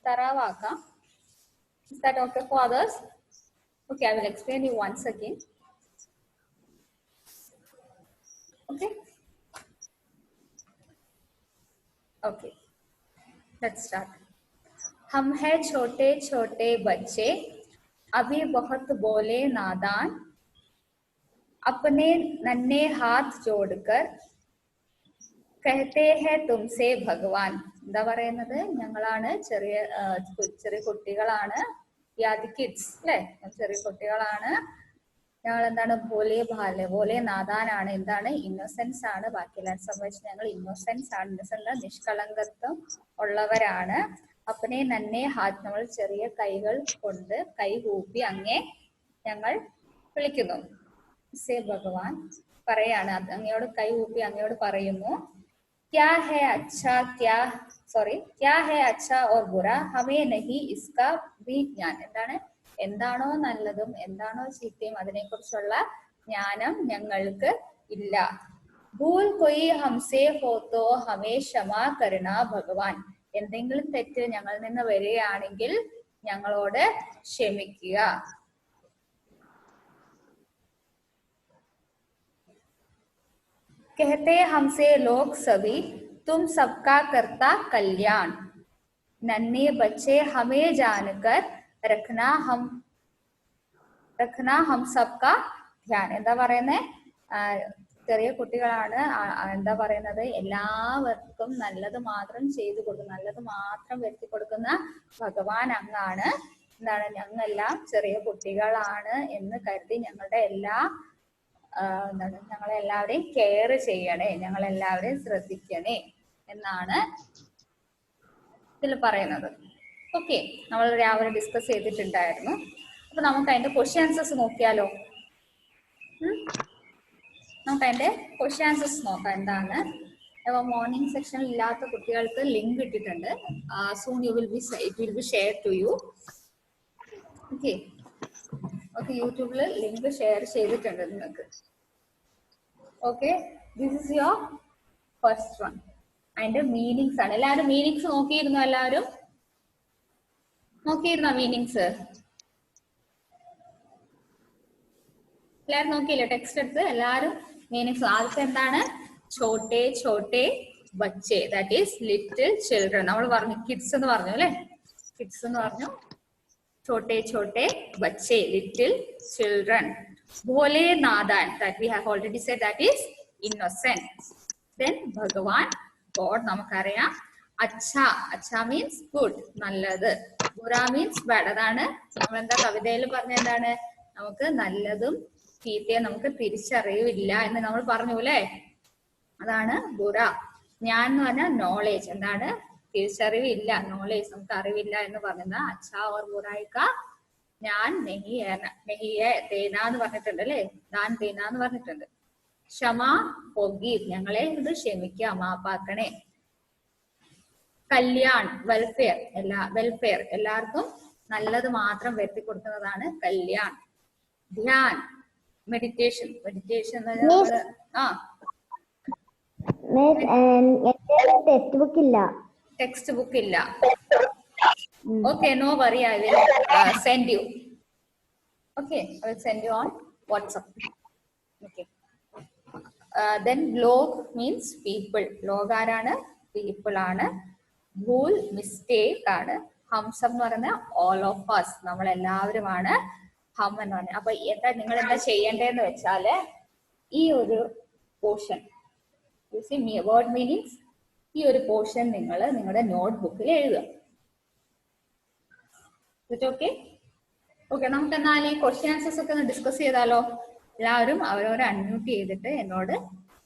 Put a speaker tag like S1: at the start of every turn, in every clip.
S1: Taravaka. Is that okay for others? Okay, I will explain you once again. Okay. Okay. Let's start. हम है छोटे छोटे बच्चे, अभी बहुत बोले नादान, अपने नन्हे हाथ जोड़कर कहते हैं तुमसे भगवान. എന്താ പറയുന്നത്? ഞങ്ങളാണ് ചെറിയ കുട്ടികളാണ്. യാദി കിഡ്സ് അല്ലേ? ചെറിയ കുട്ടികളാണ്. ഞങ്ങൾ എന്താണ്? ഭോലെ ഭാലെ ഭോലെ നാദാനാണ്. എന്താണ്? ഇന്നസെൻസ് ആണ്. ബാക്കിയെല്ലാം സംബന്ധിച്ച് ഞങ്ങൾ ഇന്നസെൻസ് ആണ്. ഇന്നസെൻസ് നിഷ്കളങ്കത്വം ഉള്ളവരാണ്. അപ്പനെ നന്നെ ഹാത്ത്, നമ്മൾ ചെറിയ കൈകൾ കൊണ്ട് കൈ കൂപ്പി അങ്ങേ ഞങ്ങൾ വിളിക്കുന്നു. സേ ഭഗവാൻ പറയാണ്, അങ്ങയോട് കൈ കൂപ്പി അങ്ങയോട് പറയുന്നു. क्या है अच्छा क्या है अच्छा और बुरा हमें नहीं इसका भी ज्ञान. എന്താണ്? എന്താണോ നല്ലതും എന്താണോ ചീത്തയും അതിനെക്കുറിച്ചുള്ള ജ്ഞാനം ഞങ്ങൾക്ക് ഇല്ല. ഭൂൽ കൊയ് ഹംസേ ഹോ തോ ഹമേ ക്ഷമാ കരുണ ഭഗവാൻ. എന്തെങ്കിലും തെറ്റ് ഞങ്ങളിൽ നിന്ന് വരികയാണെങ്കിൽ ഞങ്ങളോട് ക്ഷമിക്കുക. कहते हमसे लोग सभी तुम सबका करता कल्याण, नन्हे बच्चे हमें जानकर रखना हम सबका ध्यान. എന്താ പറയുന്നത്? ചെറിയ കുട്ടികളാണ്. എന്താ പറയുന്നത്? എല്ലാവർക്കും നല്ലത് മാത്രം ചെയ്തു കൊടുക്കും, നല്ലത് മാത്രം വരുത്തി കൊടുക്കുന്ന ഭഗവാൻ അങ്ങാണ്. എന്താണ്? ഞങ്ങളെല്ലാം ചെറിയ കുട്ടികളാണ് എന്ന് കരുതി ഞങ്ങളുടെ എല്ലാ ഞങ്ങളെല്ലാവരെയും കെയർ ചെയ്യണേ, ഞങ്ങളെല്ലാവരെയും ശ്രദ്ധിക്കണേ എന്നാണ് ഇതിൽ പറയുന്നത്. ഓക്കെ, നമ്മൾ രാവിലെ ഡിസ്കസ് ചെയ്തിട്ടുണ്ടായിരുന്നു. അപ്പൊ നമുക്ക് അതിന്റെ ക്വസ്റ്റ്യൻ ആൻസേഴ്സ് നോക്കിയാലോ? നമുക്ക് അതിന്റെ ക്വസ്റ്റ്യൻ ആൻസേഴ്സ് നോക്കാം. എന്താണ്? അപ്പൊ മോർണിംഗ് സെക്ഷനിൽ ഇല്ലാത്ത കുട്ടികൾക്ക് ലിങ്ക് ഇട്ടിട്ടുണ്ട്. Soon you will be it will be share to you. Okay okay, യൂട്യൂബിൽ ലിങ്ക് ഷെയർ ചെയ്തിട്ടുണ്ട് നിങ്ങൾക്ക്. Okay, this is your first one. അതിന്റെ മീനിങ്സ് ആണ്. എല്ലാവരും മീനിങ്സ് നോക്കിയിരുന്നോ? എല്ലാവരും നോക്കിയിരുന്നോ മീനിങ്സ്? എല്ലാവരും നോക്കിയില്ലേ? ടെക്സ്റ്റ് എടുത്ത് എല്ലാവരും മീനിങ്സ്. ആദ്യത്തെ എന്താണ്? Chhote Chhote ബച്ചെ, that is little children. നമ്മൾ പറഞ്ഞു കിഡ്സ് എന്ന് പറഞ്ഞു അല്ലെ? കിഡ്സ് എന്ന് പറഞ്ഞു. छोटे छोटे बच्चे, little children. भोले नादान, that we have already said, that is innocent. Then Bhagavan, God, നമുക്കറിയാം. അച്ഛാ, അച്ഛാ means good, നല്ലത്. ബുറ means bad. അതാണ് നമ്മളെന്താ കവിതയിൽ പറഞ്ഞ എന്താണ്? നമുക്ക് നല്ലതും ചീത്തയും നമുക്ക് തിരിച്ചറിയില്ല എന്ന് നമ്മൾ പറഞ്ഞു അല്ലേ? അതാണ് ബുറ. ഞാൻ എന്ന് പറഞ്ഞാൽ നോളേജ്. എന്താണ്? തിരിച്ചറിവില്ല, നോളേജ്, നമുക്ക് അറിവില്ല എന്ന് പറയുന്നത്. അച്ഛാ ഓർ ബുറായിക്ക ഞാൻ നെഹിയെ തേന എന്ന് പറഞ്ഞിട്ടുണ്ട് അല്ലെ? ദാൻ തേന എന്ന് പറഞ്ഞിട്ടുണ്ട്. ക്ഷമ ഫോർഗീവ്, ഞങ്ങളെ ഇത് ക്ഷമിക്കുക, മാപ്പാക്കണേ. കല്യാൺ വെൽഫെയർ, വെൽഫെയർ, എല്ലാവർക്കും നല്ലത് മാത്രം വരുത്തി കൊടുക്കുന്നതാണ് Kalyan. Dhyan meditation, meditation text book ഇല്ല. Okay, no worry, I will send you. Okay, I will send you on WhatsApp. Okay. Then log means people. Log ആരാണ്? People ആണ്. ഭൂൽ mistake ആണ്. ഹംസം എന്ന് പറയുന്നത് all of us, നമ്മൾ എല്ലാവരുമാണ് ഹം എന്ന് പറഞ്ഞത്. അപ്പൊ നിങ്ങൾ എന്താ ചെയ്യേണ്ടതെന്ന് വെച്ചാല് ഈ ഒരു പോർഷൻ വേർഡ് മീനിങ്സ്, ഈ ഒരു പോർഷൻ നിങ്ങൾ നിങ്ങളുടെ നോട്ട്ബുക്കിൽ എഴുതുക. ഓക്കെ ഓക്കെ, നമുക്ക് എന്നാൽ ഈ ക്വസ്റ്റ്യൻ ആൻസേഴ്സ് ഒക്കെ ഒന്ന് ഡിസ്കസ് ചെയ്താലോ? എല്ലാവരും അവരവരെ അൺമ്യൂട്ട് ചെയ്തിട്ട് എന്നോട്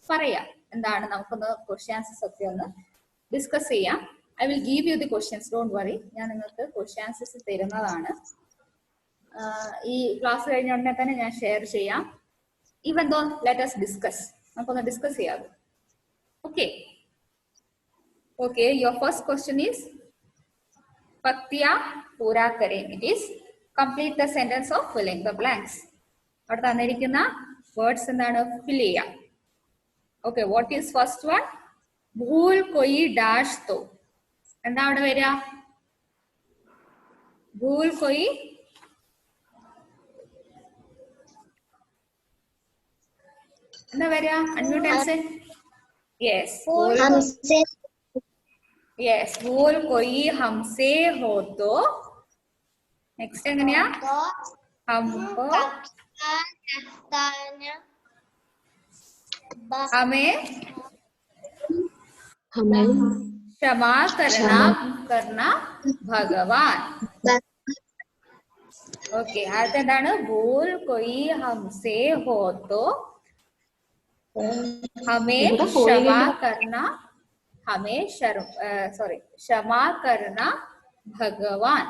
S1: പറയാം. എന്താണ്? നമുക്കൊന്ന് ക്വസ്റ്റ്യൻ ആൻസേഴ്സ് ഒക്കെ ഒന്ന് ഡിസ്കസ് ചെയ്യാം. I will give you the questions, don't worry. ഞാൻ നിങ്ങൾക്ക് ക്വസ്റ്റ്യൻ ആൻസേഴ്സ് തരുന്നതാണ്. ഈ ക്ലാസ് കഴിഞ്ഞ ഉടനെ തന്നെ ഞാൻ ഷെയർ ചെയ്യാം. Even though let us discuss, നമുക്കൊന്ന് ഡിസ്കസ് ചെയ്യാം. Okay okay, your first question is പക്തിയ പൂരാ കരേം. It is complete the sentence of filling the blanks. അവിടെ തന്നിരിക്കുന്ന വേർഡ്സ് എന്താണ്? ഫിൽ ചെയ്യാം. Okay, what is first one? ഭൂൽ കൊയി ഡാഷ് തോ. എന്താ അവിടെ വരിക? भूल कोई എന്താ വരിക? Unmute answer. യെസ്, യെസ്, भूल कोई हमसे हो तो. നെക്സ്റ്റ് എങ്ങനെയാ? हमको हमें क्षमा करना भगवान. ഓക്കെ, അടുത്തെന്താണ്? भूल कोई हमसे हो तो हमें क्षमा करना क्षमा करना भगवान.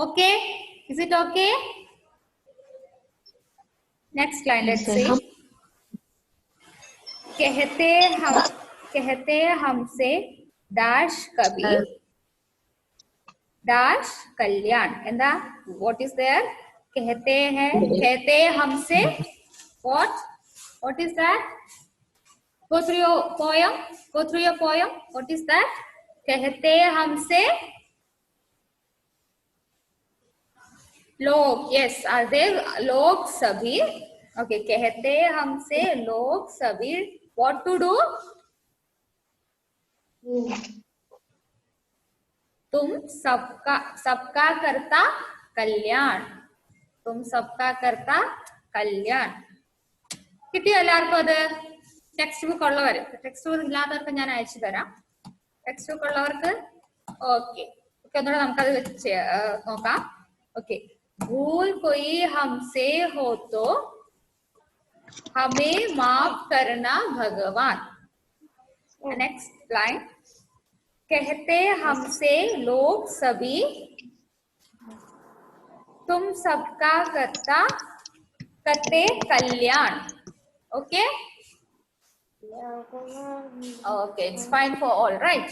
S1: Okay, is it okay? Next line, let's see. कहते हमसे डैश कभी डैश कल्याण. എന്താ? what is there? कहते हैं, कहते हमसे what is that? go through your poem. What is that? कहते हमसे लोग. yes, are there लोग सभी? okay, कहते हमसे लोग सभी what to do? तुम सबका करता कल्याण. तुम सबका करता कल्याण. കിട്ടിയോ എല്ലാവർക്കും? അത് ടെക്സ്റ്റ് ബുക്ക് ഉള്ളവർ, ടെക്സ്റ്റ് ബുക്ക് ഇല്ലാത്തവർക്ക് ഞാൻ അയച്ചു തരാം. ടെക്സ്റ്റ് ബുക്ക് ഉള്ളവർക്ക് ഓക്കെ. ഒന്നുകൂടെ നമുക്കത് വെച്ച് നോക്കാം. ഓക്കെ, भूल कोई हमसे हो तो हमें माफ करना भगवान. नेक्स्ट लाइन, कहते हमसे लोग सभी तुम सबका करते कल्याण. Okay, okay, it's fine for all, right?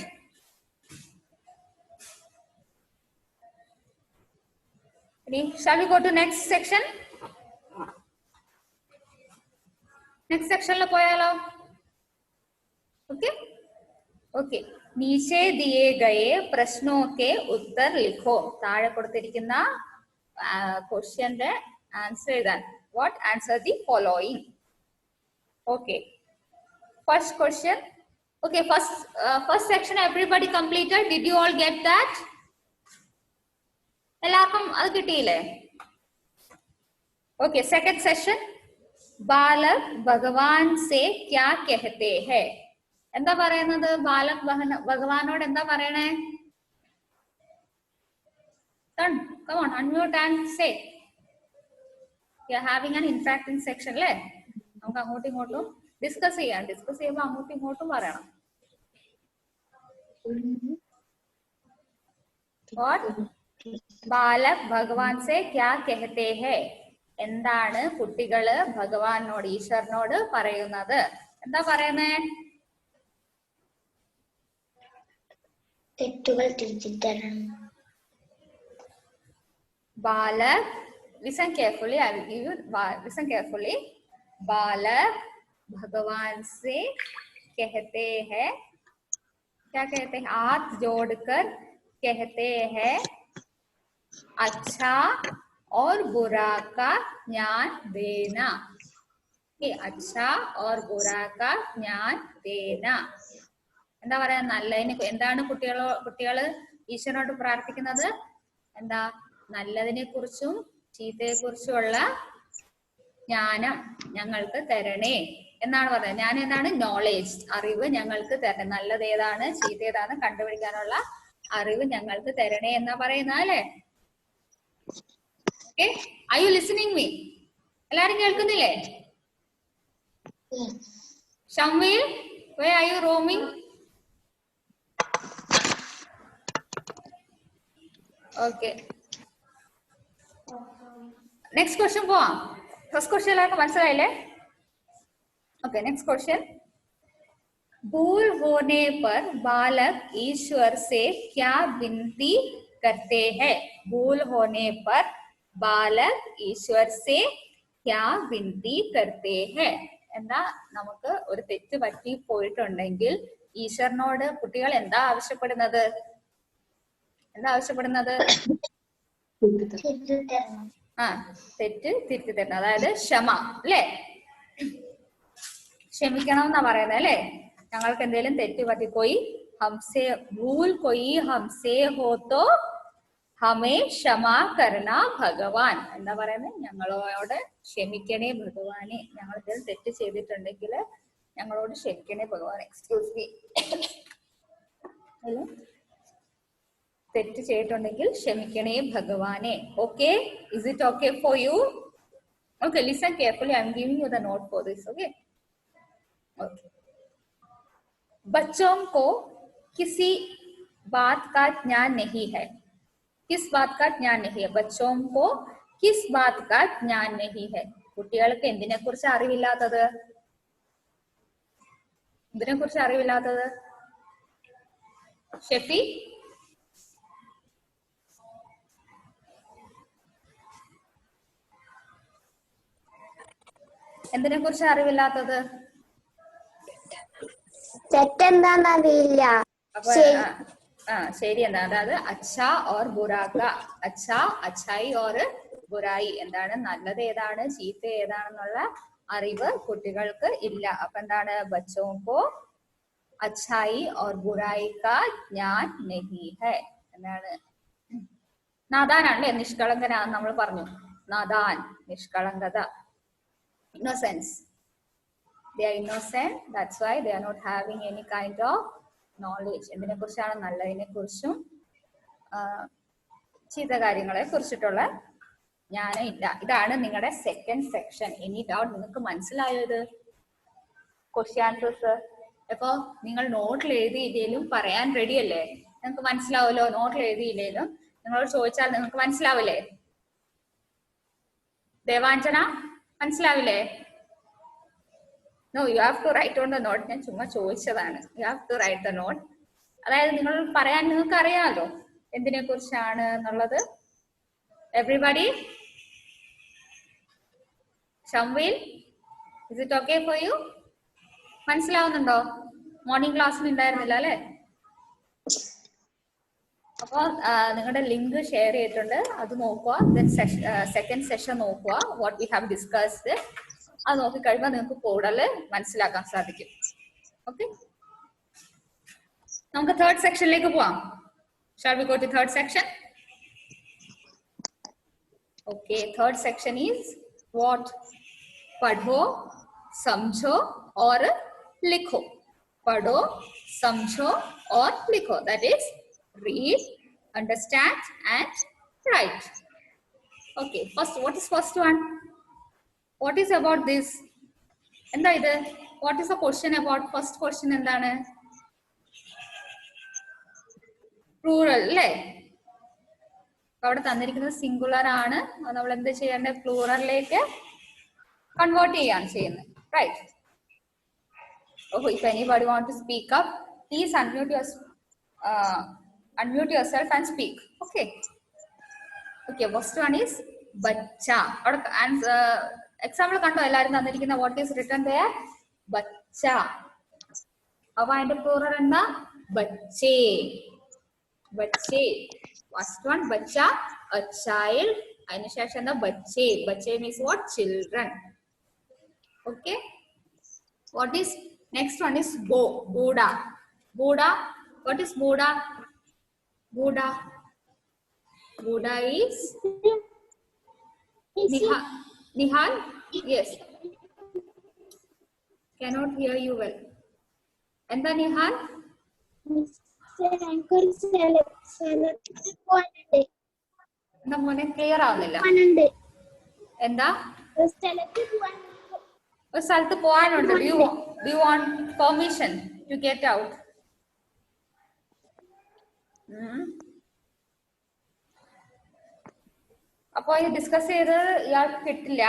S1: Shall we go to next section? next section lo poyalo. okay, okay. नीचे दिए गए प्रश्नों के उत्तर लिखो. താഴെ കൊടുത്തിരിക്കുന്ന ക്വസ്റ്റ്യന്റെ ആൻസർ എഴുതാൻ. what? answer the following. okay, first question. okay, first section everybody completed. did you all get that? എല്ലാവർക്കും അത് കിട്ടിയില്ലേ? okay, second session. बालक भगवान से क्या कहते हैं? എന്താ പറയുന്നത്? ബാലക് ഭഗവാനോട് എന്താ പറയണേ? come on, unmute and say. we are having an interacting section അല്ലേ? നമുക്ക് അങ്ങോട്ടും ഇങ്ങോട്ടും ഡിസ്കസ് ചെയ്യുമ്പോൾ അങ്ങോട്ടും ഇങ്ങോട്ടും പറയണം. what? ബാലക് ഭഗവാൻ സെ ക്യാ കഹത്തെ ഹെ? എന്താണ് കുട്ടികള് ഭഗവാനോട്, ഈശ്വരനോട് പറയുന്നത്? എന്താ പറയുന്നേ?
S2: തെറ്റുകൾ തിരുത്തിത്തരണം.
S1: ബാലക്, listen carefully, I will give you, listen carefully. बालक भगवान से कहते हैं, क्या कहते हैं? हाथ जोड़कर कहते हैं अच्छा और बुरा का ज्ञान देना. अच्छा और बुरा का ज्ञान देना. എന്താ പറയാ? നല്ലതിനെ എന്താണ് കുട്ടികള് ഈശ്വരനോട് പ്രാർത്ഥിക്കുന്നത്? എന്താ? നല്ലതിനെ കുറിച്ചും ചീത്തയെ കുറിച്ചുമുള്ള ജ്ഞാനം ഞങ്ങൾക്ക് തരണേ എന്നാണ് പറയുന്നത്. ഞാൻ എന്താണ്? നോളേജ്, അറിവ് ഞങ്ങൾക്ക് തരണേ. നല്ലത് ഏതാണ് ചീത്ത ഏതാണ് കണ്ടുപിടിക്കാനുള്ള അറിവ് ഞങ്ങൾക്ക് തരണേ എന്നാ പറയുന്നത് അല്ലേ? Okay, are you listening me? എല്ലാരും കേൾക്കുന്നില്ലേ? Shamveel, where are you roaming? okay, next question പോവാം. ഫസ്റ്റ് ക്വസ്റ്റ്യൻ എല്ലാവർക്കും മനസ്സിലായില്ലേ? Okay, next question. भूल होने पर बालक ईश्वर से क्या विनती करते हैं? भूल होने पर बालक ईश्वर से क्या विनती करते हैं? എന്താ? നമുക്ക് ഒരു തെറ്റ് പറ്റി പോയിട്ടുണ്ടെങ്കിൽ ഈശ്വരനോട് കുട്ടികൾ എന്താ ആവശ്യപ്പെടുന്നത്? എന്താ ആവശ്യപ്പെടുന്നത്? ആ, തെറ്റ് തിരുത്തി തരണം. അതായത് ക്ഷമ അല്ലേ? ക്ഷമിക്കണം എന്നാ പറയുന്നത് അല്ലേ? ഞങ്ങൾക്ക് എന്തെങ്കിലും തെറ്റ് പറ്റിപ്പോയി, ഹംസേ ഭൂൽ കൊയി ഹംസേ ഹോ തോ ഹമേ ക്ഷമാ കരുണ ഭഗവാൻ എന്താ പറയുന്നത്? ഞങ്ങളോട് ക്ഷമിക്കണേ ഭഗവാനെ, ഞങ്ങൾ എന്തെങ്കിലും തെറ്റ് ചെയ്തിട്ടുണ്ടെങ്കിൽ ഞങ്ങളോട് ക്ഷമിക്കണേ ഭഗവാൻ. Excuse me. തെറ്റ് ചെയ്തിട്ടുണ്ടെങ്കിൽ ക്ഷമിക്കണേ ഭഗവാനെ. Okay, is it okay for you? Okay, listen carefully. I am giving you the note for this. Okay okay. बच्चों को किसी बात का ज्ञान नहीं है। किस बात का ज्ञान नहीं है? बच्चों को किस बात का ज्ञान नहीं है? കുട്ടികൾക്ക് എന്തിനെ കുറിച്ച് അറിവില്ലാത്തത്? എന്തിനെ കുറിച്ച് അറിവില്ലാത്തത്? ഷെഫി, എന്തിനെ കുറിച്ച് അറിവില്ലാത്തത്?
S2: തെറ്റെന്താന്നറിയില്ല.
S1: ശരി എന്താ? അതായത് അച്ഛാ ഓർ ബുറാക്ക, അച്ഛാ അച്ഛായി ഓർ ബുറായി, എന്താണ് നല്ലത് ഏതാണ് ചീത്ത ഏതാണെന്നുള്ള അറിവ് കുട്ടികൾക്ക് ഇല്ല. അപ്പൊ എന്താണ്? ബച്ചോങ്കോ അച്ഛായി ഓർ ബുറായി കാ ജ്ഞാൻ നഹി ഹൈ. എന്താണ്? നാദാനാണല്ലേ, നിഷ്കളങ്കനാന്ന് നമ്മൾ പറഞ്ഞു. നാദാൻ, നിഷ്കളങ്കത, innocence. They are innocent, that's why they are not having any kind of knowledge. എന്തിനെ കുറിച്ചാണ്? നല്ലതിനെ കുറിച്ചും ചീത്ത കാര്യങ്ങളെ കുറിച്ചിട്ടുള്ള ജ്ഞാനം ഇല്ല. ഇതാണ് നിങ്ങളുടെ സെക്കൻഡ് സെക്ഷൻ. Any doubt? നിങ്ങൾക്ക് മനസ്സിലായോ ഇത്? ക്വസ്റ്റ്യൻ ആൻസേഴ്സ് ഇപ്പൊ നിങ്ങൾ നോട്ടിൽ എഴുതിയില്ലേലും പറയാൻ റെഡി അല്ലേ? നിങ്ങൾക്ക് മനസ്സിലാവുമല്ലോ. നോട്ടിൽ എഴുതിയില്ലേലും നിങ്ങളോട് ചോദിച്ചാൽ നിങ്ങൾക്ക് മനസ്സിലാവില്ലേ? Devanjana, മനസ്സിലാവില്ലേ? No, you have to write on the note. ഞാൻ ചുമ്മാ ചോദിച്ചതാണ്. You have to write the note. അതായത് നിങ്ങൾ പറയാൻ നിങ്ങൾക്ക് അറിയാമല്ലോ എന്തിനെ കുറിച്ചാണ് എന്നുള്ളത്. Everybody? Shamvil, is it okay for you? മനസ്സിലാവുന്നുണ്ടോ? മോർണിംഗ് ക്ലാസ്സിൽ ഉണ്ടായിരുന്നില്ല അല്ലേ? അപ്പോൾ നിങ്ങളുടെ ലിങ്ക് ഷെയർ ചെയ്തിട്ടുണ്ട്, അത് നോക്കുക. സെക്കൻഡ് സെഷൻ നോക്കുക, വാട്ട് വി ഹാവ് ഡിസ്കസ്ഡ്. അത് നോക്കിക്കഴിയുമ്പോൾ നിങ്ങൾക്ക് കൂടുതൽ മനസ്സിലാക്കാൻ സാധിക്കും. ഓക്കെ, നമുക്ക് തേർഡ് സെക്ഷനിലേക്ക് പോവാം. Shall we go to third section? Okay, third section is what? Padho, samjho or likho. Padho, samjho or likho. That is read, understand and write. Okay, first, what is first one? What is about this? എന്താ ഇത്? What is the question about? First question എന്താണ്? Plural അല്ലേ? അവിടെ തന്നിരിക്കുന്നത് singular ആണ്. അത് നമ്മൾ എന്ത് ചെയ്യേണ്ടത്? പ്ലൂറലിലേക്ക് കൺവേർട്ട് ചെയ്യാണ് ചെയ്യുന്നത്. റൈറ്റ്? ഓഹോ, if anybody want to speak up, please unmute yourself and speak. Okay. Okay, first one is bacha. അവിടെ എക്സാമ്പിൾ കണ്ടോ എല്ലാവരും തന്നിരിക്കുന്ന? What is written there? ബച്ച. അപ്പൊ അതിന്റെ പ്ലൂറൽ എന്താ? ബച്ചേ. ബച്ചേ. ഫസ്റ്റ് വൺ ബച്ച, a child. അതിനുശേഷം എന്താ? ബച്ചേ. ബച്ചേ means what? Children. Okay. What is next one is ബൂഡ. ബൂഡ. വാട്ട് ഈസ് ബൂഡ? ബൂഡ. ബൂഡ is Nihal? Yes. Cannot hear you well. Enda Nihal? എന്താ മോനെ ക്ലിയർ ആവുന്നില്ല. എന്താ? ഒരു സ്ഥലത്ത് പോകാനുണ്ട്. Do you want permission to get out? അപ്പൊ ഇത് ഡിസ്കസ് ചെയ്ത് ഇയാൾക്ക് കിട്ടില്ല.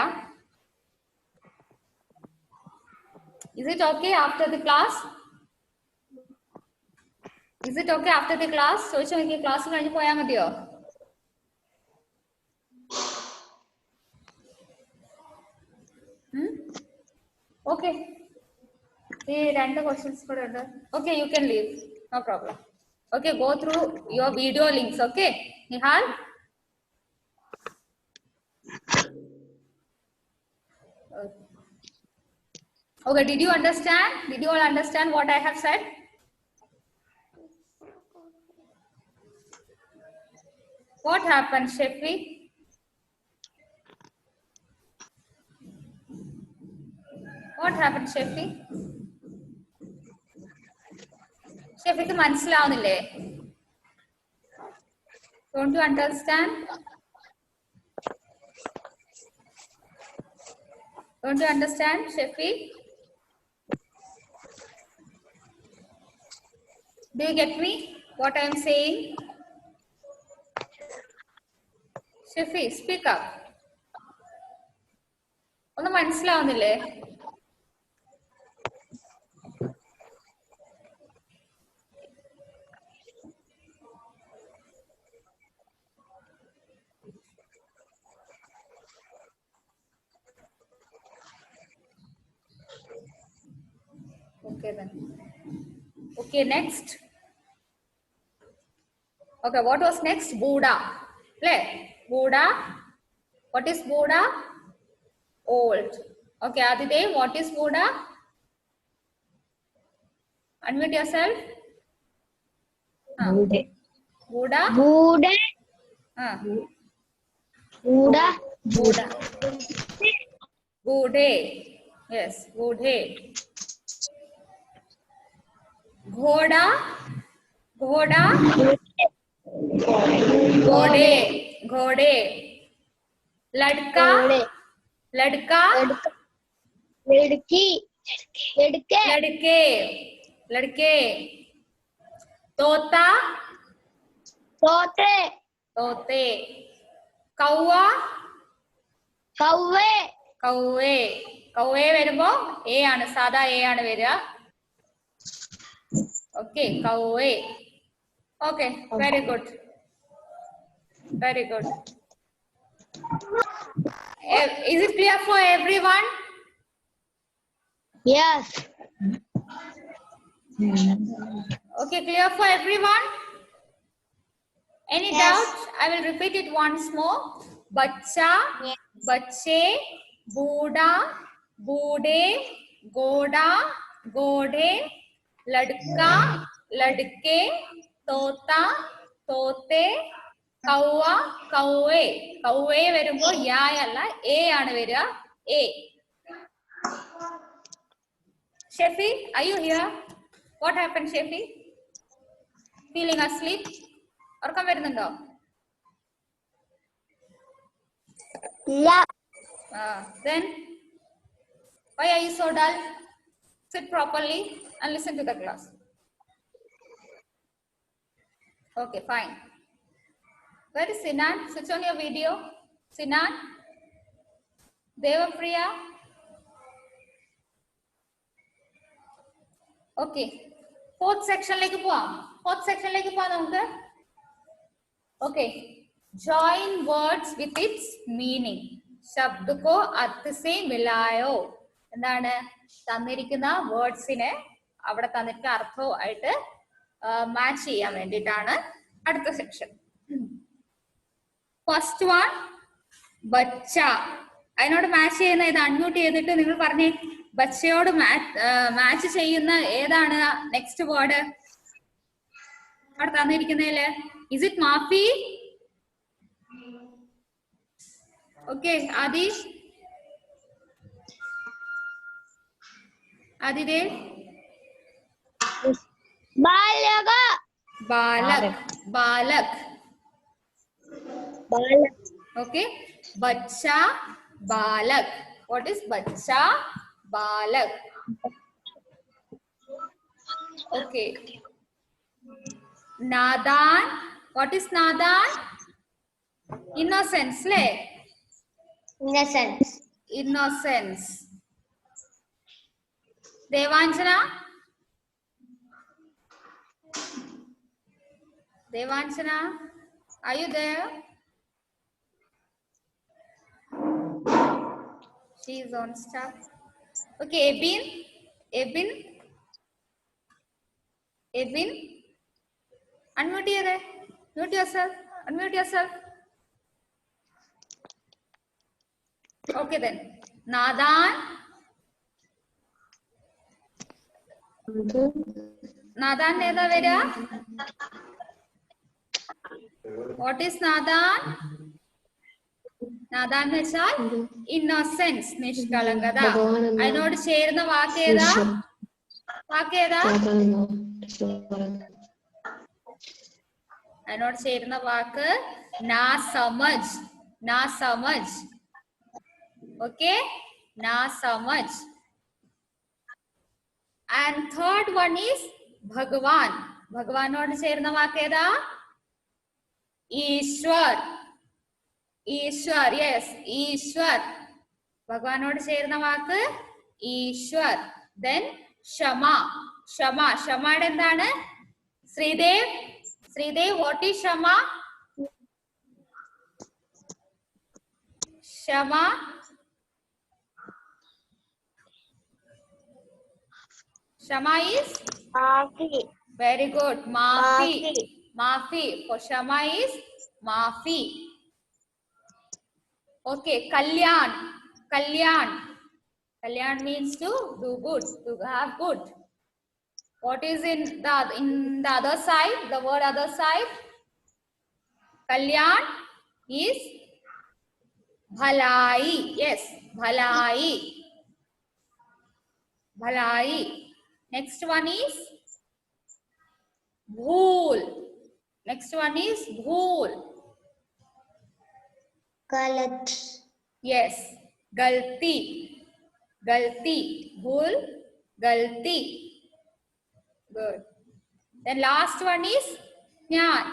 S1: Is it okay after the class? Is it okay after the class? ചോദിച്ചു നോക്കി. ക്ലാസ് കഴിഞ്ഞ് പോയാൽ മതിയോ? ഓക്കെ, ഈ രണ്ട് ക്വസ്റ്റ്യൻസ് കൂടെ ഉണ്ട്. Okay, you can leave, no problem. Okay, go through your video links. Okay, Nihal. Okay, did you understand? Did you all understand what I have said? What happened, Shefi? What happened, Shefi? ഷെഫിക്ക് മനസ്സിലാവുന്നില്ലേ? Don't you understand? Don't you understand, Shefi? Do you get me? What I am saying? Shefi, speak up. ഒന്നും മനസ്സിലാവുന്നില്ലേ? Okay then. Okay, next. Okay, what was next? Buddha. Play. Buddha. What is Buddha? Old. Okay, Aditya, what is Buddha? Unmute yourself.
S2: Bude.
S1: Buddha.
S2: Bude. Buddha.
S1: Buddha. Bude. Yes, Bude. Ghoda. Ghoda. Ghode. Ghode. Ladka. Ladka.
S2: लड़की लड़के
S1: लड़के लड़के तोता
S2: तोते
S1: तोते कौवा
S2: कौवे
S1: कौवे कौवे വരുമ്പോ എ ആണ് സാദാ എ ആണ് വരിക ഓക്കേ കൗവേ okay very good is it clear for everyone?
S2: Yes.
S1: Okay, clear for everyone? Any
S2: Yes.
S1: doubt? I will repeat it once more. Bacha,
S2: Yes.
S1: bache, booda, bude, goda, gode, ladka, ladke, tota, tote, kauva, kauve. Kauve വരുമ്പോൾ യാ അല്ല A ആണ് വരിക A. Shefi, are you here? What happened, Shefi? Feeling asleep? ഉറക്കം വരുന്നുണ്ടോ?
S2: Yeah.
S1: Then why are you so dull? Sit properly and listen to the class. Okay, fine. Where is Sinan? Switch on your video. Sinan? Devapriya? Okay. Fourth section like നമുക്ക്. Okay. Join words with its meaning. ശബ്ദ को अर्थ से मिलायो. എന്താണ് തന്നിരിക്കുന്ന വേർഡ്സിനെ അവിടെ തന്നിരിക്കുന്ന അർത്ഥവുമായിട്ട് match ചെയ്യാൻ വേണ്ടിയിട്ടാണ് അടുത്ത സെക്ഷൻ. First one Becha. അതിനോട് മാച്ച് ചെയ്യുന്ന ഇത് അൺമ്യൂട്ട് ചെയ്തിട്ട് നിങ്ങൾ പറഞ്ഞേ ബച്ചയോട് മാച്ച് ചെയ്യുന്ന ഏതാണ് നെക്സ്റ്റ് വേർഡ് അവിടെ തന്നിരിക്കുന്നതില്? ഇസ് ഇറ്റ് മാഫി? ഓക്കെ, ആദി ആദിദേവ്.
S2: बालक
S1: ബാലക് ബാലക്.
S2: बालक
S1: Okay, bacha, balak. What is bacha, balak? Okay. Nadan. What is nadan? Innocence, le?
S2: innocence
S1: Innocence. Devanjana. Devanjana, are you there? She is on staff. Okay, Ebin. Unmute ചെയ്തേ. Mute yourself. Unmute yourself. Okay then. Nadan. Nadan ഏതാ വരിക? What is Nadan? Nadan എന്ന് വെച്ചാൽ innocence, നിഷ്കളങ്കത. അതിനോട് ചേരുന്ന വാക്കേതാ? വാക്കേതാ? അതിനോട് ചേരുന്ന വാക്ക് na samajh. Na samajh. Okay? Na samajh. And third one is Bhagwan. ഭഗവാനോട് ചേരുന്ന വാക്കേതാ? ഈശ്വർ. ഈശ്വർ. യെസ്, ഈശ്വർ. ഭഗവാനോട് ചേരുന്ന വാക്ക് ഈശ്വർ. Then ക്ഷമ. ക്ഷമ. ക്ഷമയുടെ എന്താണ്? ശ്രീദേവ്. ശ്രീദേവ്, what is ക്ഷമ? ക്ഷമ. Shama is?
S2: Maafi.
S1: Very good. Maafi. Maafi. For Shama is Maafi. Okay. Kalyan. Kalyan. Kalyan means to do good, to have good. What is in the other side? The word other side? Kalyan is bhalai. Yes, bhalai. Bhalai. Next one is bhool. Next one is bhool.
S2: Galat.
S1: Yes, galti. Galti. Bhool, galti. Good. Then last one is jnaan.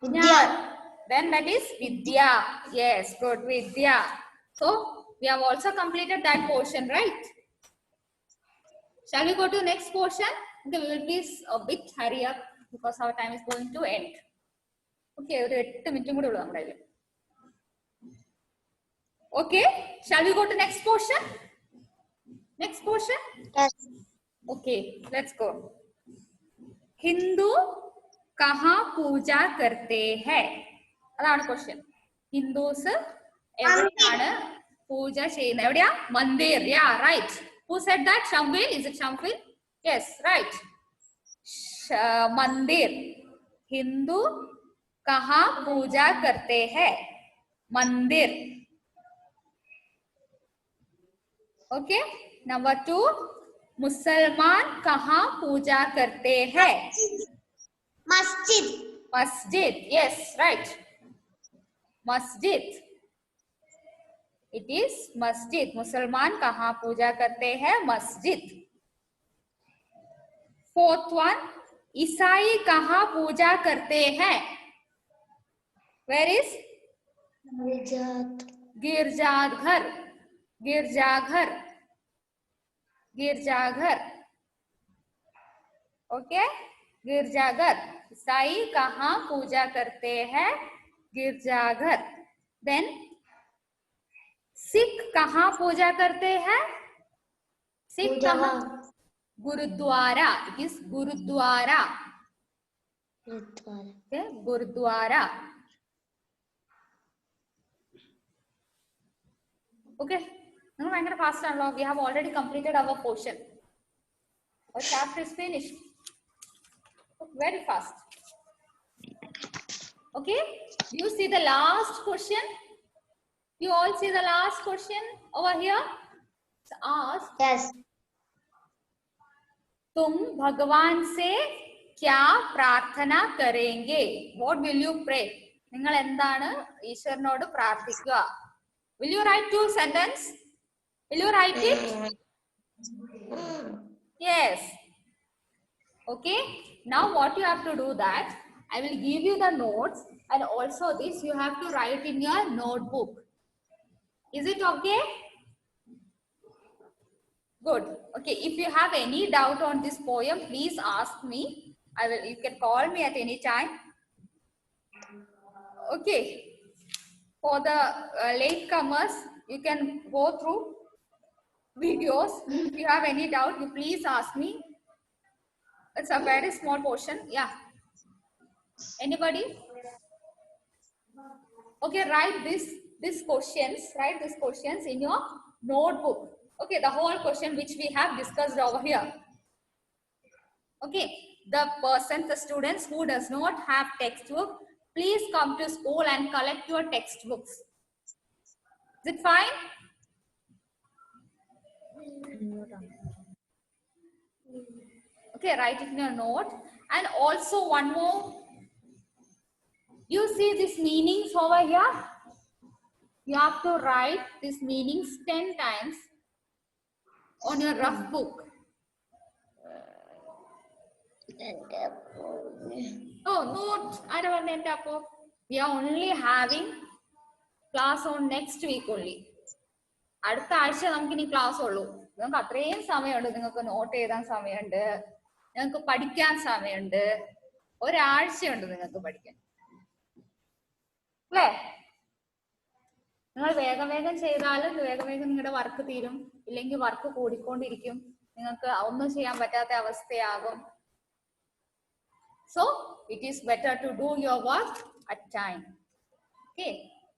S2: Vidya.
S1: Then that is vidya. Yes, good, vidya. So we have also completed that portion, right? Shall we go to next portion? Okay, we will be a bit hurry up because our time is going to end. Okay, ഒരു 8 മിനിറ്റും കൂടി ഉള്ളൂ നമ്മുടെ കയ്യിൽ. Okay, shall we go to next portion? Next portion?
S2: Yes.
S1: Okay, let's go. Hindu कहाँ पूजा करते हैं? അതാണ് ക്വസ്റ്റ്യൻ. ഹിന്ദുസ് എവിടെയാണ് പൂജ ചെയ്യുന്നത്? എവിടെയാ? Mandir. Yeah, right. Who said that? Shamvil? Is it Shamvil? Yes, right. मंदिर. हिंदू कहाँ पूजा करते हैं? मंदिर. Okay. Number 2. मुसलमान कहाँ पूजा करते हैं?
S2: Masjid.
S1: Masjid. Yes, right. Masjid. It is masjid. मुसलमान कहाँ पूजा करते हैं? मस्जिद. Fourth one. ईसाई कहाँ पूजा करते हैं? Where is? गिरजाघर. गिरजाघर. गिरजाघर. ओके, गिरजाघर. ईसाई कहाँ पूजा करते हैं? गिरजाघर. देन सिख कहाँ पूजा करते हैं? सिख कहाँ? Gurdwara. It is gurdwara. Okay, gurdwara. Okay, no, I'm gonna fast along. We have already completed our portion. Our chapter is finished. Very fast. Okay, you see the last question? You all see the last question over here? It's asked.
S2: Yes.
S1: तुम भगवान से क्या प्रार्थना करेंगे? What will you pray? നിങ്ങൾ എന്താണ് ഈശ്വരനോട് പ്രാർത്ഥിക്കുക? Will you write 2 sentences? Will you write it? Yes. Okay. Now what you have to do that, I will give you the notes and also this you have to write in your notebook. Is it okay? Good. Okay. If you have any doubt on this poem, please ask me. You can call me at any time. Okay. For the latecomers, you can go through videos. If you have any doubt, you please ask me. It's a very small portion. Yeah. Anybody? Okay, write these questions. Write these questions in your notebook. Okay, the whole question which we have discussed over here. Okay, the students who does not have textbook, please come to school and collect your textbooks. Is it fine? Okay, write it in your note. And also one more. You see these meanings over here? You have to write these meanings 10 times on your rough book. Oh, note. I don't want to end up. We are only having class on next week only. അടുത്ത ആഴ്ച നമുക്ക് ഇനി class ഉള്ളൂ. നിങ്ങൾക്ക് അത്രയും സമയമുണ്ട്. നിങ്ങൾക്ക് not എഴുതാൻ സമയമുണ്ട്, നിങ്ങൾക്ക് പഠിക്കാൻ സമയമുണ്ട്. ഒരാഴ്ചയുണ്ട് നിങ്ങൾക്ക് പഠിക്കാൻ, അല്ലേ? നിങ്ങൾ വേഗം വേഗം ചെയ്താലും വേഗം വേഗം നിങ്ങളുടെ വർക്ക് തീരും. ഇല്ലെങ്കിൽ വർക്ക് കൂടിക്കൊണ്ടിരിക്കും, നിങ്ങൾക്ക് ഒന്നും ചെയ്യാൻ പറ്റാത്ത അവസ്ഥയാകും. So it is better to do your work at time. Okay,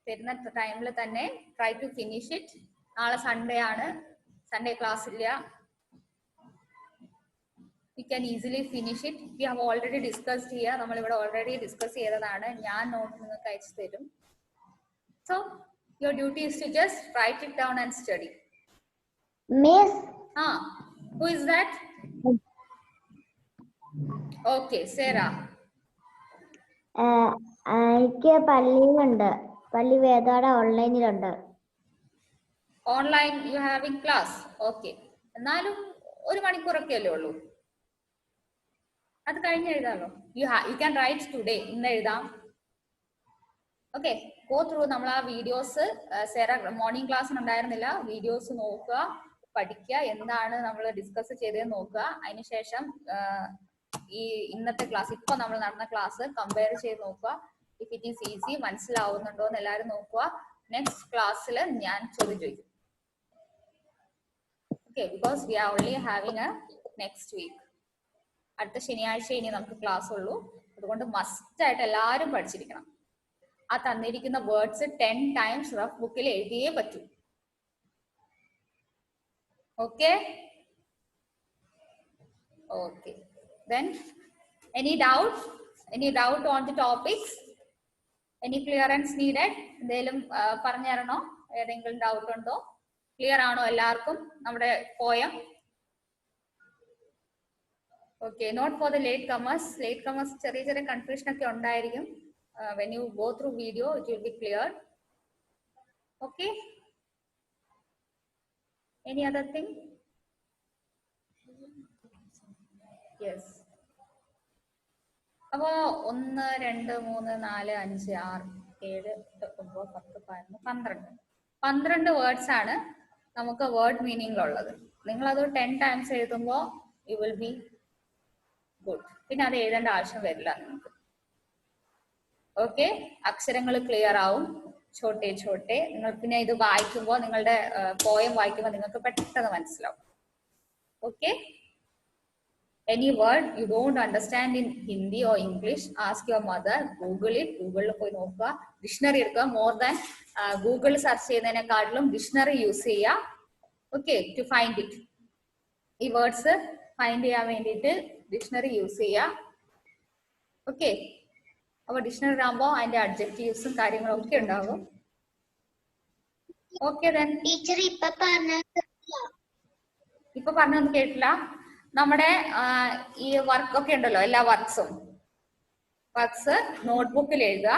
S1: തരുന്ന ടൈമിൽ തന്നെ try to finish it. നാളെ സൺഡേ ആണ്, സൺഡേ ക്ലാസ് ഇല്ല. You can easily finish it. We have already discussed here. നമ്മൾ ഇവിടെ already discuss ചെയ്തതാണ്. ഞാൻ നോട്ട് നിങ്ങൾക്ക് അയച്ചു തരും. So your duty is to just write it down and study.
S2: Miss.
S1: Who is that? Okay, Sarah.
S2: എനിക്ക് പള്ളിയിലുണ്ട്, പള്ളി വേദാട ഓൺലൈനിലുണ്ട്.
S1: Online you having class? Okay, എന്നാലും 1 മണിക്കൂറൊക്കെ അല്ലേ ഉള്ളൂ, അത് കഴിഞ്ഞ് എഴുതാമല്ലോ. യു ക്യാൻ റൈറ്റ് ടുഡേ, ഇന്ന് എഴുതാം. ഓക്കെ, ഗോ ത്രൂ നമ്മൾ ആ വീഡിയോസ്. സെറ മോർണിംഗ് ക്ലാസ്സിന് ഉണ്ടായിരുന്നില്ല, വീഡിയോസ് നോക്കുക, പഠിക്കുക, എന്താണ് നമ്മൾ ഡിസ്കസ് ചെയ്തതെന്ന് നോക്കുക. അതിനുശേഷം ഈ ഇന്നത്തെ ക്ലാസ്, ഇപ്പൊ നമ്മൾ നടന്ന ക്ലാസ് കമ്പയർ ചെയ്ത് നോക്കുക. ഇഫ് ഇറ്റ് ഈസ് ഈസി, മനസ്സിലാവുന്നുണ്ടോ എന്ന് എല്ലാവരും നോക്കുക. നെക്സ്റ്റ് ക്ലാസ്സിൽ ഞാൻ ചോദിക്കും. Okay, because we are only having a next week. അടുത്ത ശനിയാഴ്ച ഇനി നമുക്ക് ക്ലാസ് ഉള്ളൂ. അതുകൊണ്ട് മസ്റ്റ് ആയിട്ട് എല്ലാവരും പഠിച്ചിരിക്കണം. ആ തന്നിരിക്കുന്ന വേർഡ്സ് 10 ടൈംസ് റഫ് ബുക്കിൽ എഴുതിയേ പറ്റൂ. Okay okay, then any doubt on the topics? Any clearance needed? എന്തെങ്കിലും പറഞ്ഞു തരണോ? ഏതെങ്കിലും ഡൗട്ട് ഉണ്ടോ? ക്ലിയർ ആണോ എല്ലാവർക്കും നമ്മുടെ poem? Okay, note for the late comers. Late comers ചെറിയ ചെറിയ കൺഫ്യൂഷൻ ഒക്കെ ഉണ്ടായിരിക്കും. When you go through video it will be clear. Okay, any other thing? Yes. അപ്പോ 1 2 3 4 5 6 7 8 9 10 11 12 വേർഡ്സ് ആണ് നമുക്ക് വേർഡ് മീനിങ്ങിലുള്ളത്. നിങ്ങൾ അത് 10 ടൈംസ് എഴുതുമ്പോൾ യു വിൽ ബി ഗുഡ്. പിന്നെ അത് എഴുതേണ്ട ആവശ്യം വരില്ല നിങ്ങൾക്ക്. ഓക്കെ, അക്ഷരങ്ങൾ ക്ലിയർ ആവും. ചോട്ടെ ചോട്ടെ. നിങ്ങൾ പിന്നെ ഇത് വായിക്കുമ്പോൾ, നിങ്ങളുടെ പോയം വായിക്കുമ്പോൾ നിങ്ങൾക്ക് പെട്ടെന്ന് മനസ്സിലാവും. Okay, any word you don't understand in Hindi or English, ask your mother, Google it. Google പോയി നോക്കുക, ഡിക്ഷണറി എടുക്കുക. മോർ ദാൻ ഗൂഗിൾ സെർച്ച് ചെയ്യുന്നതിനെക്കാട്ടിലും ഡിക്ഷണറി യൂസ് ചെയ്യുക. Okay, to find it. ഈ വേർഡ്സ് ഫൈൻഡ് ചെയ്യാൻ വേണ്ടിയിട്ട് ഡിക്ഷണറി യൂസ് ചെയ്യുക. Okay, അപ്പൊ ഡിക്ഷണറി ആകുമ്പോൾ അതിന്റെ അഡ്ജക്റ്റീവ്സും കാര്യങ്ങളും ഒക്കെ ഉണ്ടാകും. ഓക്കെ, ദെൻ
S2: ടീച്ചർ
S1: ഇപ്പൊ പറഞ്ഞൊന്നും കേട്ടില്ല. നമ്മുടെ ഈ വർക്ക് ഒക്കെ ഉണ്ടല്ലോ, എല്ലാ വർക്ക്സ് നോട്ട്ബുക്കിൽ എഴുതുക.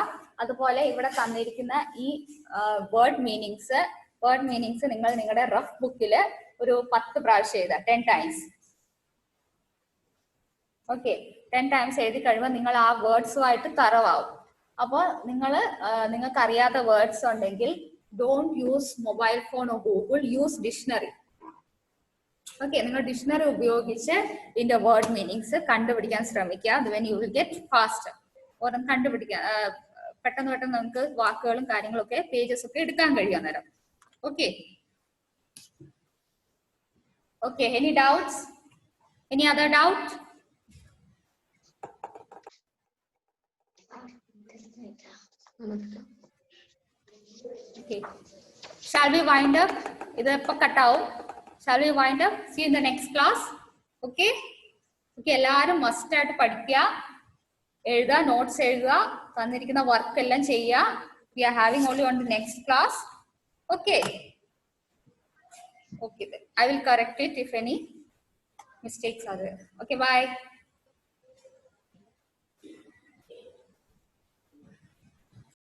S1: അതുപോലെ ഇവിടെ തന്നിരിക്കുന്ന ഈ വേർഡ് മീനിങ്സ് നിങ്ങൾ നിങ്ങളുടെ റഫ് ബുക്കിൽ ഒരു 10 പ്രാവശ്യം എഴുതുക, 10 ടൈംസ്. ഓക്കെ, 10 ടൈംസ് എഴുതി കഴിയുമ്പോൾ നിങ്ങൾ ആ വേർഡ്സുമായിട്ട് തറവാവും. അപ്പോൾ നിങ്ങൾക്ക് അറിയാത്ത വേർഡ്സ് ഉണ്ടെങ്കിൽ don't use mobile phone or Google, use dictionary. Okay, നിങ്ങൾ ഡിക്ഷണറി ഉപയോഗിച്ച് ഇതിന്റെ വേർഡ് മീനിങ്സ് കണ്ടുപിടിക്കാൻ ശ്രമിക്കുക. When you will get faster. ഓരോ കണ്ടുപിടിക്കാൻ പെട്ടെന്ന് നമുക്ക് വാക്കുകളും കാര്യങ്ങളൊക്കെ പേജസ് ഒക്കെ എടുക്കാൻ കഴിയും അന്നേരം. Okay okay, any doubts? Any other doubt? Okay. Shall we wind up? ഇതപ്പോ കട്ടാവും. Shall we wind up? See you in the next class. Okay? Okay, എല്ലാവരും മസ്റ്റ് ആയിട്ട് പഠിക്കുക, എഴുതുക, നോട്ട്സ് എഴുതുക, തന്നിരിക്കുന്ന വർക്ക് എല്ലാം ചെയ്യുക. We are having only on the next class. Okay. Okay, then I will correct it if any mistakes are there. Okay, bye.